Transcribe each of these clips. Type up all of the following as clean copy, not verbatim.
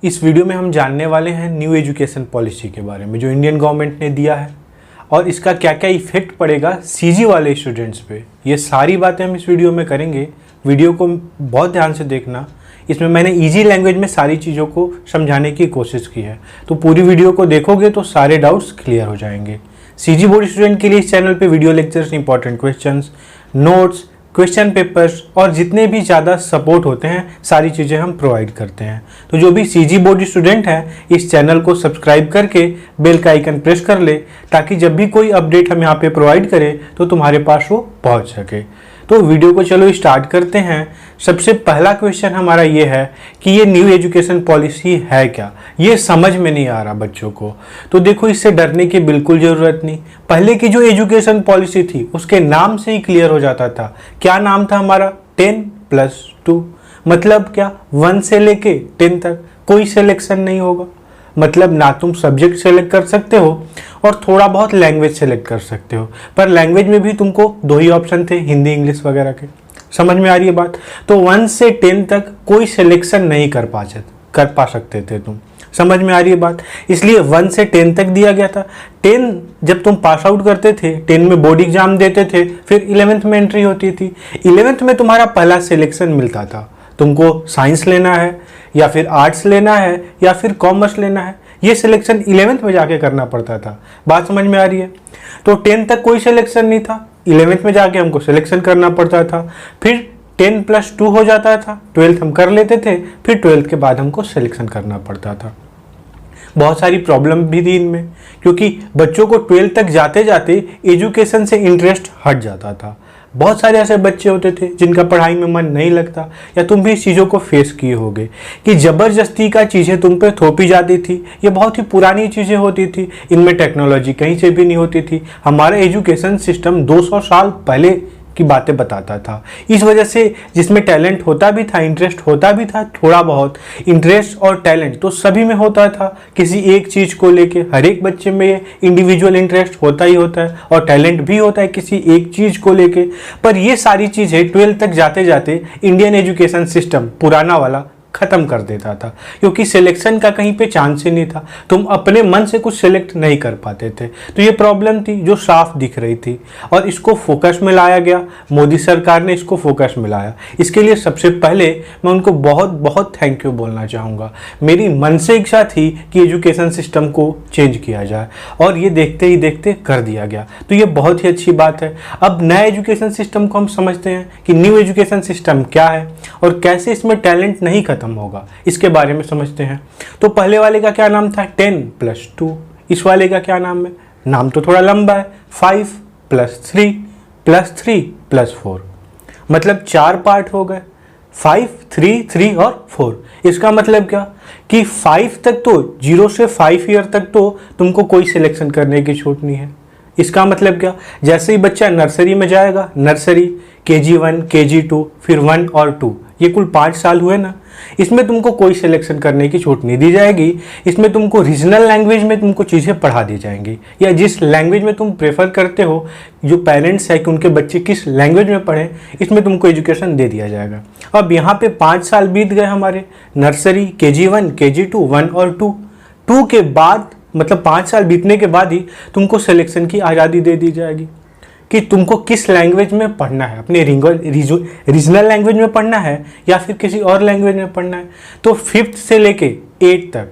इस वीडियो में हम जानने वाले हैं न्यू एजुकेशन पॉलिसी के बारे में जो इंडियन गवर्नमेंट ने दिया है और इसका क्या क्या इफेक्ट पड़ेगा सीजी वाले स्टूडेंट्स पे। ये सारी बातें हम इस वीडियो में करेंगे। वीडियो को बहुत ध्यान से देखना, इसमें मैंने इजी लैंग्वेज में सारी चीज़ों को समझाने की कोशिश की है, तो पूरी वीडियो को देखोगे तो सारे डाउट्स क्लियर हो जाएंगे। सीजी बोर्ड स्टूडेंट के लिए इस चैनल पे video lectures, important questions, notes, question papers और जितने भी ज़्यादा सपोर्ट होते हैं सारी चीज़ें हम प्रोवाइड करते हैं। तो जो भी सीजी बोर्ड स्टूडेंट हैं इस चैनल को सब्सक्राइब करके बेल का आइकन प्रेस कर ले, ताकि जब भी कोई अपडेट हम यहाँ पे प्रोवाइड करें तो तुम्हारे पास वो पहुँच सके। तो वीडियो को चलो स्टार्ट करते हैं। सबसे पहला क्वेश्चन हमारा ये है कि ये न्यू एजुकेशन पॉलिसी है क्या, ये समझ में नहीं आ रहा बच्चों को। तो देखो, इससे डरने की बिल्कुल ज़रूरत नहीं। पहले की जो एजुकेशन पॉलिसी थी उसके नाम से ही क्लियर हो जाता था। क्या नाम था हमारा? 10+2। मतलब क्या? 1 से लेके 10 तक कोई सिलेक्शन नहीं होगा। मतलब ना तुम सब्जेक्ट सेलेक्ट कर सकते हो और थोड़ा बहुत लैंग्वेज सेलेक्ट कर सकते हो, पर लैंग्वेज में भी तुमको 2 ही ऑप्शन थे, हिंदी इंग्लिश वगैरह के। समझ में आ रही है बात? तो 1 से 10 तक कोई सिलेक्शन नहीं कर पा सकते थे तुम। समझ में आ रही है बात? इसलिए 1 से 10 तक दिया गया था। 10 जब तुम पास आउट करते थे, 10 में बोर्ड एग्जाम देते थे, फिर 11th में एंट्री होती थी। 11th में तुम्हारा पहला सिलेक्शन मिलता था। तुमको साइंस लेना है या फिर आर्ट्स लेना है या फिर कॉमर्स लेना है, ये सिलेक्शन 11th में जाके करना पड़ता था। बात समझ में आ रही है? तो 10 तक कोई सिलेक्शन नहीं था, 11th में जाके हमको सिलेक्शन करना पड़ता था। फिर 10+2 हो जाता था, 12th हम कर लेते थे, फिर 12th के बाद हमको सिलेक्शन करना पड़ता था। बहुत सारी प्रॉब्लम भी थी इनमें, क्योंकि बच्चों को 12th तक जाते जाते एजुकेशन से इंटरेस्ट हट जाता था। बहुत सारे ऐसे बच्चे होते थे जिनका पढ़ाई में मन नहीं लगता, या तुम भी इस चीज़ों को फेस किए होगे कि ज़बरदस्ती का चीज़ें तुम पे थोपी जाती थी। ये बहुत ही पुरानी चीज़ें होती थी, इनमें टेक्नोलॉजी कहीं से भी नहीं होती थी। हमारा एजुकेशन सिस्टम 200 साल पहले की बातें बताता था। इस वजह से जिसमें टैलेंट होता भी था, इंटरेस्ट होता भी था, थोड़ा बहुत इंटरेस्ट और टैलेंट तो सभी में होता था। किसी एक चीज़ को लेके हर एक बच्चे में इंडिविजुअल इंटरेस्ट होता ही होता है और टैलेंट भी होता है किसी एक चीज़ को लेके। पर ये सारी चीज़ें 12th तक जाते जाते इंडियन एजुकेशन सिस्टम पुराना वाला ख़त्म कर देता था, क्योंकि सिलेक्शन का कहीं पे चांस ही नहीं था। तुम अपने मन से कुछ सिलेक्ट नहीं कर पाते थे। तो ये प्रॉब्लम थी जो साफ दिख रही थी और इसको फोकस में लाया गया। मोदी सरकार ने इसको फोकस में लाया। इसके लिए सबसे पहले मैं उनको बहुत बहुत थैंक यू बोलना चाहूँगा। मेरी मन से इच्छा थी कि एजुकेशन सिस्टम को चेंज किया जाए और ये देखते ही देखते कर दिया गया। तो ये बहुत ही अच्छी बात है। अब नया एजुकेशन सिस्टम को हम समझते हैं कि न्यू एजुकेशन सिस्टम क्या है और कैसे इसमें टैलेंट नहीं खत्म होगा, इसके बारे में समझते हैं। तो पहले वाले का क्या नाम था? 10+2। इस वाले का क्या नाम है? नाम तो थोड़ा लंबा है, 5+3+3+4। मतलब 4 पार्ट हो गए, 5, 3 और 4। इसका मतलब क्या कि 5 तक तो 0 से 5 ईयर तक तो तुमको कोई सिलेक्शन करने की छूट नहीं है। इसका मतलब क्या? जैसे ही बच्चा नर्सरी में जाएगा, नर्सरी, KG1, KG2, फिर 1 और 2, ये कुल 5 साल हुए ना, इसमें तुमको कोई सिलेक्शन करने की छूट नहीं दी जाएगी। इसमें तुमको रीजनल लैंग्वेज में तुमको चीज़ें पढ़ा दी जाएंगी, या जिस लैंग्वेज में तुम प्रेफर करते हो, जो पेरेंट्स है कि उनके बच्चे किस लैंग्वेज में पढ़ें, इसमें तुमको एजुकेशन दे दिया जाएगा। अब यहाँ पे 5 साल बीत गए हमारे, नर्सरी, KG1, KG2, 1 और 2। 2 के बाद मतलब 5 साल बीतने के बाद ही तुमको सिलेक्शन की आज़ादी दे दी जाएगी कि तुमको किस लैंग्वेज में पढ़ना है, अपने रीजनल लैंग्वेज में पढ़ना है या फिर किसी और लैंग्वेज में पढ़ना है। तो 5th से लेके 8th तक,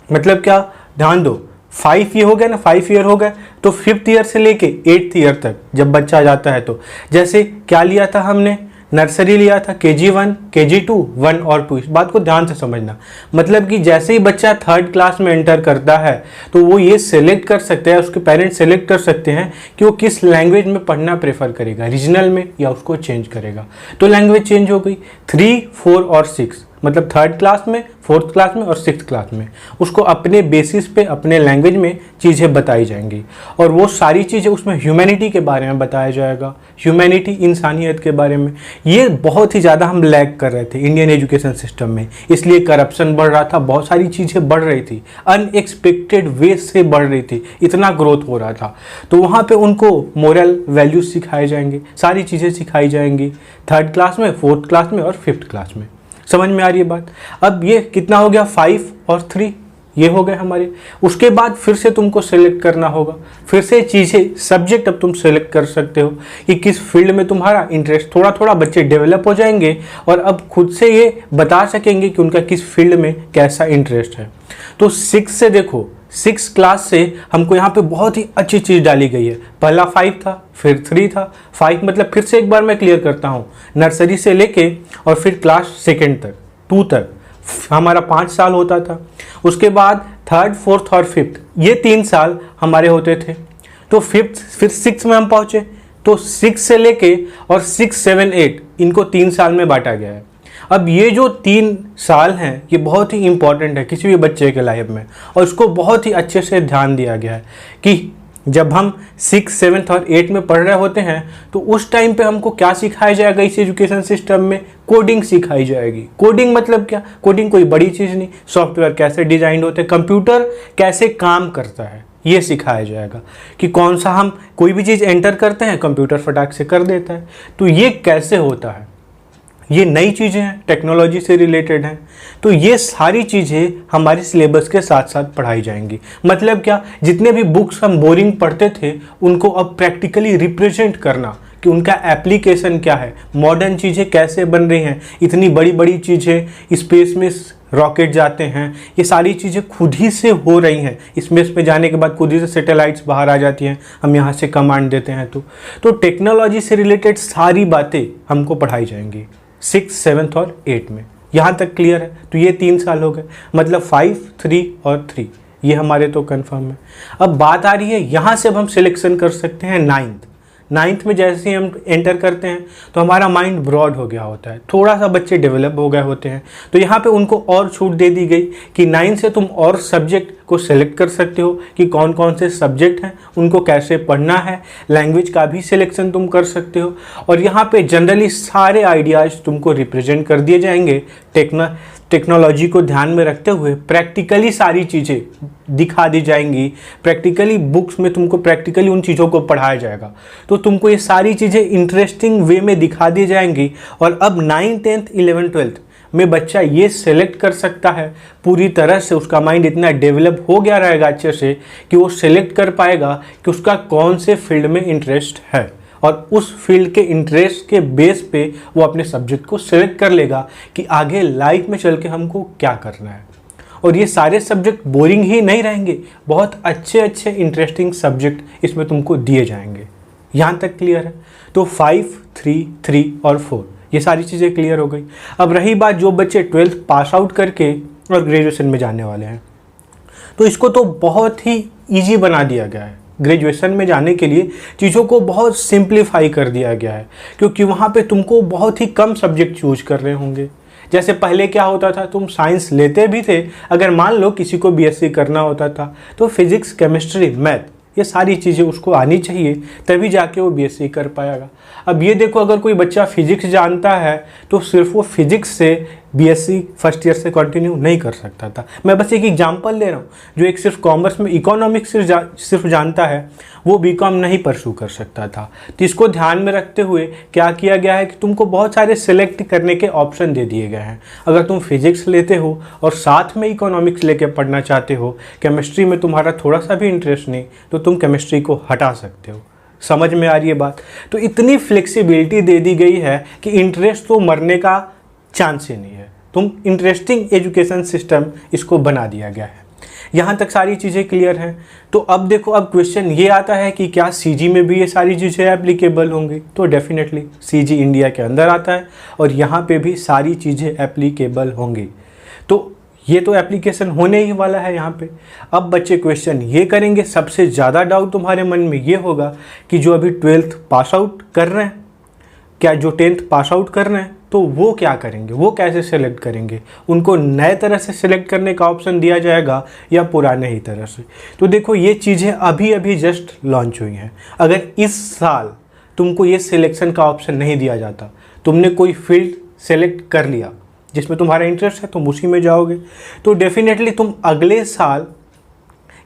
मतलब क्या, ध्यान दो, 5 ये हो गया ना, 5 ईयर हो गए, तो 5th ईयर से लेके 8th ईयर तक जब बच्चा जाता है, तो जैसे क्या लिया था हमने, नर्सरी लिया था, KG1, KG2, 1 और 2। इस बात को ध्यान से समझना। मतलब कि जैसे ही बच्चा 3rd क्लास में एंटर करता है तो वो ये सेलेक्ट कर सकता है, उसके पेरेंट्स सेलेक्ट कर सकते हैं कि वो किस लैंग्वेज में पढ़ना प्रेफर करेगा, रीजनल में या उसको चेंज करेगा। तो लैंग्वेज चेंज हो गई। 3, 4 और 6, मतलब 3rd क्लास में, 4th क्लास में और 6th क्लास में उसको अपने बेसिस पे अपने लैंग्वेज में चीज़ें बताई जाएंगी। और वो सारी चीज़ें उसमें ह्यूमैनिटी के बारे में बताया जाएगा, ह्यूमैनिटी, इंसानियत के बारे में। ये बहुत ही ज़्यादा हम लैग कर रहे थे इंडियन एजुकेशन सिस्टम में, इसलिए करप्शन बढ़ रहा था, बहुत सारी चीज़ें बढ़ रही थी, अनएक्सपेक्टेड वे से बढ़ रही थी, इतना ग्रोथ हो रहा था। तो वहाँ पे उनको मोरल वैल्यूज सिखाए जाएंगे, सारी चीज़ें सिखाई जाएंगी 3rd क्लास में, 4th क्लास में और 5th क्लास में। समझ में आ रही है बात। अब ये कितना हो गया, 5 और 3 ये हो गए हमारे। उसके बाद फिर से तुमको सेलेक्ट करना होगा, फिर से चीज़ें सब्जेक्ट अब तुम सेलेक्ट कर सकते हो कि किस फील्ड में तुम्हारा इंटरेस्ट। थोड़ा थोड़ा बच्चे डेवलप हो जाएंगे और अब खुद से ये बता सकेंगे कि उनका किस फील्ड में कैसा इंटरेस्ट है। तो 6 से देखो, 6 क्लास से हमको यहाँ पे बहुत ही अच्छी चीज़ डाली गई है। पहला 5 था, फिर 3 था। 5 मतलब फिर से एक बार मैं क्लियर करता हूँ, नर्सरी से लेके और फिर क्लास 2 तक, 2 तक हमारा 5 साल होता था। उसके बाद 3rd, 4th और 5th ये 3 साल हमारे होते थे। तो 5th फिर 6 में हम पहुँचे, तो 6 से लेके और 6, 7, 8 इनको 3 साल में बांटा गया है। अब ये जो 3 साल हैं ये बहुत ही इंपॉर्टेंट है किसी भी बच्चे के लाइफ में, और इसको बहुत ही अच्छे से ध्यान दिया गया है कि जब हम 6, 7 और 8 में पढ़ रहे होते हैं तो उस टाइम पे हमको क्या सिखाया जाएगा इस एजुकेशन सिस्टम में, कोडिंग सिखाई जाएगी। कोडिंग मतलब क्या, कोडिंग कोई बड़ी चीज़ नहीं, सॉफ्टवेयर कैसे डिजाइन होते हैं, कंप्यूटर कैसे काम करता है ये सिखाया जाएगा कि कौन सा हम कोई भी चीज़ एंटर करते हैं कंप्यूटर फटाक से कर देता है, तो ये कैसे होता है। ये नई चीज़ें हैं, टेक्नोलॉजी से रिलेटेड हैं, तो ये सारी चीज़ें हमारे सिलेबस के साथ साथ पढ़ाई जाएंगी। मतलब क्या, जितने भी बुक्स हम बोरिंग पढ़ते थे उनको अब प्रैक्टिकली रिप्रेजेंट करना कि उनका एप्लीकेशन क्या है, मॉडर्न चीज़ें कैसे बन रही हैं, इतनी बड़ी बड़ी चीज़ें स्पेस में रॉकेट जाते हैं, ये सारी चीज़ें खुद ही से हो रही हैं। स्पेस में जाने के बाद खुद ही से सैटेलाइट्स बाहर आ जाती हैं, हम यहाँ से कमांड देते हैं। तो टेक्नोलॉजी से रिलेटेड सारी बातें हमको पढ़ाई जाएंगी 6, 7 और 8 में। यहाँ तक क्लियर है। तो ये 3 साल हो गए, मतलब 5, 3 और 3 ये हमारे तो कंफर्म है। अब बात आ रही है यहाँ से अब हम सिलेक्शन कर सकते हैं 9th में। जैसे ही हम एंटर करते हैं तो हमारा माइंड ब्रॉड हो गया होता है, थोड़ा सा बच्चे डेवलप हो गए होते हैं, तो यहाँ पे उनको और छूट दे दी गई कि 9 से तुम और सब्जेक्ट को सेलेक्ट कर सकते हो कि कौन कौन से सब्जेक्ट हैं, उनको कैसे पढ़ना है, लैंग्वेज का भी सिलेक्शन तुम कर सकते हो। और यहाँ पे जनरली सारे आइडियाज़ तुमको रिप्रेजेंट कर दिए जाएंगे। टेक्नोलॉजी को ध्यान में रखते हुए प्रैक्टिकली सारी चीज़ें दिखा दी जाएंगी, प्रैक्टिकली बुक्स में तुमको प्रैक्टिकली उन चीज़ों को पढ़ाया जाएगा, तो तुमको ये सारी चीज़ें इंटरेस्टिंग वे में दिखा दी जाएंगी। और अब 9th, 10th, 11th, 12th में बच्चा ये सेलेक्ट कर सकता है पूरी तरह से, उसका माइंड इतना डेवलप हो गया रहेगा अच्छे से कि वो सेलेक्ट कर पाएगा कि उसका कौन से फील्ड में इंटरेस्ट है, और उस फील्ड के इंटरेस्ट के बेस पे वो अपने सब्जेक्ट को सेलेक्ट कर लेगा कि आगे लाइफ में चल के हमको क्या करना है। और ये सारे सब्जेक्ट बोरिंग ही नहीं रहेंगे, बहुत अच्छे अच्छे इंटरेस्टिंग सब्जेक्ट इसमें तुमको दिए जाएंगे। यहाँ तक क्लियर है। तो 5, 3, 3 और 4 ये सारी चीज़ें क्लियर हो गई। अब रही बात जो बच्चे 12th पास आउट करके और ग्रेजुएशन में जाने वाले हैं, तो इसको तो बहुत ही ईजी बना दिया गया है। ग्रेजुएशन में जाने के लिए चीज़ों को बहुत सिंप्लीफाई कर दिया गया है, क्योंकि वहाँ पे तुमको बहुत ही कम सब्जेक्ट चूज कर रहे होंगे। जैसे पहले क्या होता था, तुम साइंस लेते भी थे, अगर मान लो किसी को बीएससी करना होता था तो फिजिक्स, केमिस्ट्री, मैथ ये सारी चीज़ें उसको आनी चाहिए, तभी जाके वो बीएससी कर पाएगा। अब ये देखो, अगर कोई बच्चा फिजिक्स जानता है तो सिर्फ वो फिजिक्स से बीएससी फर्स्ट ईयर से कंटिन्यू नहीं कर सकता था। मैं बस एक एग्जांपल ले रहा हूँ। जो एक सिर्फ कॉमर्स में इकोनॉमिक्स सिर्फ जानता है वो बीकॉम नहीं परस्यू कर सकता था। तो इसको ध्यान में रखते हुए क्या किया गया है कि तुमको बहुत सारे सिलेक्ट करने के ऑप्शन दे दिए गए हैं। अगर तुम फिजिक्स लेते हो और साथ में इकोनॉमिक्स लेके पढ़ना चाहते हो, केमिस्ट्री में तुम्हारा थोड़ा सा भी इंटरेस्ट नहीं, तो तुम केमिस्ट्री को हटा सकते हो। समझ में आ रही है बात। तो इतनी फ्लेक्सिबिलिटी दे दी गई है कि इंटरेस्ट तो मरने का चांस ही नहीं है। तुम इंटरेस्टिंग एजुकेशन सिस्टम इसको बना दिया गया है। यहाँ तक सारी चीज़ें क्लियर हैं। तो अब देखो, अब क्वेश्चन ये आता है कि क्या सीजी में भी ये सारी चीज़ें एप्लीकेबल होंगी। तो डेफिनेटली सीजी इंडिया के अंदर आता है और यहाँ पे भी सारी चीज़ें एप्लीकेबल होंगी। तो ये तो एप्लीकेशन होने ही वाला है यहाँ पे। अब बच्चे क्वेश्चन ये करेंगे, सबसे ज़्यादा डाउट तुम्हारे मन में ये होगा कि जो अभी 12th पास आउट कर रहे हैं, क्या जो 10th पास आउट कर रहे हैं तो वो क्या करेंगे, वो कैसे सेलेक्ट करेंगे, उनको नए तरह से सेलेक्ट करने का ऑप्शन दिया जाएगा या पुराने ही तरह से। तो देखो, ये चीज़ें अभी अभी जस्ट लॉन्च हुई हैं। अगर इस साल तुमको ये सिलेक्शन का ऑप्शन नहीं दिया जाता, तुमने कोई फील्ड सेलेक्ट कर लिया जिसमें तुम्हारा इंटरेस्ट है, तुम उसी में जाओगे, तो डेफिनेटली तुम अगले साल,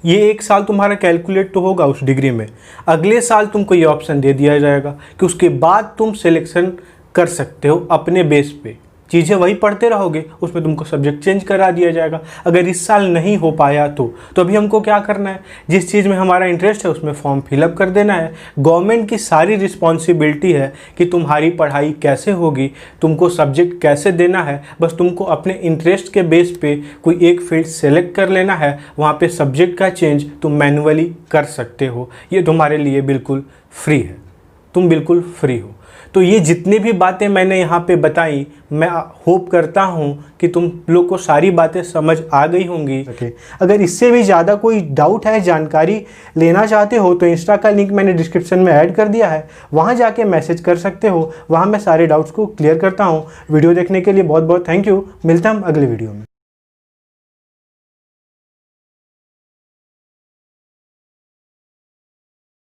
ये एक साल तुम्हारा कैलकुलेट तो होगा उस डिग्री में, अगले साल तुमको ये ऑप्शन दे दिया जाएगा कि उसके बाद तुम सिलेक्शन कर सकते हो अपने बेस पे। चीज़ें वही पढ़ते रहोगे, उसमें तुमको सब्जेक्ट चेंज करा दिया जाएगा। अगर इस साल नहीं हो पाया तो अभी हमको क्या करना है, जिस चीज़ में हमारा इंटरेस्ट है उसमें फॉर्म फिलअप कर देना है। गवर्नमेंट की सारी रिस्पॉन्सिबिलिटी है कि तुम्हारी पढ़ाई कैसे होगी, तुमको सब्जेक्ट कैसे देना है। बस तुमको अपने इंटरेस्ट के बेस पे कोई एक फील्ड सेलेक्ट कर लेना है, वहाँ पे सब्जेक्ट का चेंज तुम मैन्युअली कर सकते हो। ये तुम्हारे लिए बिल्कुल फ्री है, तुम बिल्कुल फ्री हो। तो ये जितनी भी बातें मैंने यहाँ पे बताई, मैं होप करता हूँ कि तुम लोग को सारी बातें समझ आ गई होंगी। अगर इससे भी ज़्यादा कोई डाउट है, जानकारी लेना चाहते हो, तो इंस्टा का लिंक मैंने डिस्क्रिप्शन में ऐड कर दिया है, वहाँ जाके मैसेज कर सकते हो। वहाँ मैं सारे डाउट्स को क्लियर करता हूँ। वीडियो देखने के लिए बहुत बहुत थैंक यू। मिलता हम अगले वीडियो में।